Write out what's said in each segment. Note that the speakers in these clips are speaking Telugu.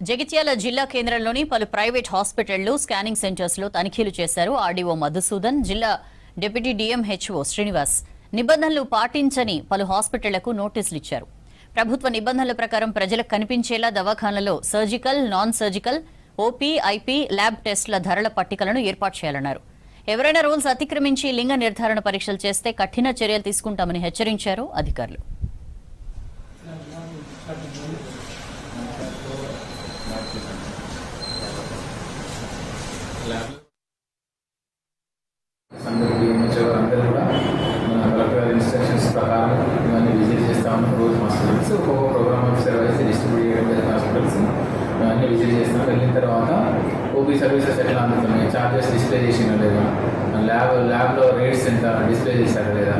జగిత్యాల జిల్లా కేంద్రంలోని పలు ప్రైవేట్ హాస్పిటళ్లు, స్కానింగ్ సెంటర్స్ లో తనిఖీలు చేశారు ఆర్డీఓ మధుసూదన్, జిల్లా డిప్యూటీ డీఎంహెచ్ఓ శ్రీనివాస్. నిబంధనలు పాటించని పలు హాస్పిటళ్లకు నోటీసులు ఇచ్చారు. ప్రభుత్వ నిబంధనల ప్రకారం ప్రజలకు కనిపించేలా దవాఖానలలో surgical, non surgical, OP, IP, lab టెస్టుల ధరల పట్టికలను ఏర్పాటు చేయాలన్నారు. ఎవరైనా రూల్స్ అతిక్రమించి లింగ నిర్ధారణ పరీక్షలు చేస్తే కఠిన చర్యలు తీసుకుంటామని హెచ్చరించారు అధికారులు. అందరూ కూడా మన కలెక్టర్ ఇన్స్ట్రక్షన్స్ ప్రకారం ఇవన్నీ విజిట్ చేస్తాము. రోజు హాస్పిటల్స్ ఒక్కొక్క ప్రోగ్రామ్ ఆఫీసర్ వైజ్ డిస్ట్రిబ్యూట్ చేయడం హాస్పిటల్స్ ఇవన్నీ విజిట్ చేస్తాం. వెళ్ళిన తర్వాత ఓపీ సర్వీసెస్ ఎట్లా అందుతున్నాయి, ఛార్జెస్ డిస్ప్లే చేసినా లేదా, ల్యాబ్లో రేట్స్ ఎంత డిస్ప్లే చేశారా లేదా,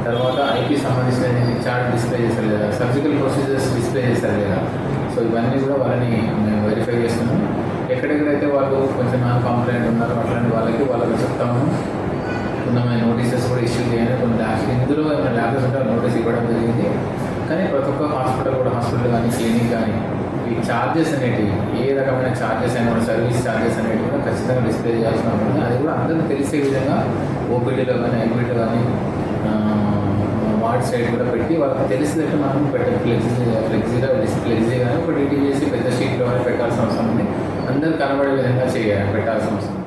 తర్వాత ఐపీ సంబంధించిన చార్ట్ డిస్ప్లే చేశారు లేదా, సర్జికల్ ప్రొసీజర్స్ డిస్ప్లే చేశారు లేదా. సో ఇవన్నీ కూడా వాళ్ళని మేము వెరిఫై చేస్తున్నాం. ఎక్కడెక్కడైతే వాళ్ళు కొంచెం నాన్ కాంప్లైంట్ ఉన్నారో అట్లాంటి వాళ్ళకి చెప్తాము. కొంతమంది నోటీసెస్ కూడా ఇష్యూ చేయాలి. కొన్ని ల్యాబ్స్ ఇందులో ఏమైనా ల్యాబ్స్ ఉంటే నోటీస్ ఇవ్వడం జరిగింది. కానీ ప్రతి ఒక్క హాస్పిటల్ కానీ క్లినిక్ కానీ ఈ ఛార్జెస్ అనేటివి, ఏ రకమైన ఛార్జెస్ అయినా కూడా సర్వీస్ ఛార్జెస్ అనేవి కూడా ఖచ్చితంగా డిస్ప్లే చేయాల్సిన ఉంటుంది. అది కూడా అందరికీ తెలిసే విధంగా ఓపీడీలో కానీ ఐపీడీలో కానీ వార్డ్ సైడ్ కూడా పెట్టి వాళ్ళకి తెలిసినట్టు మనం ఫ్లెక్సీగా కానీ ఒక డీటీ చేసి పెద్ద షీట్లో పెట్టాల్సిన అవసరం ఉంది. అందరూ కనబడే విధంగా పెట్టాల్సిన అవసరం ఉంది.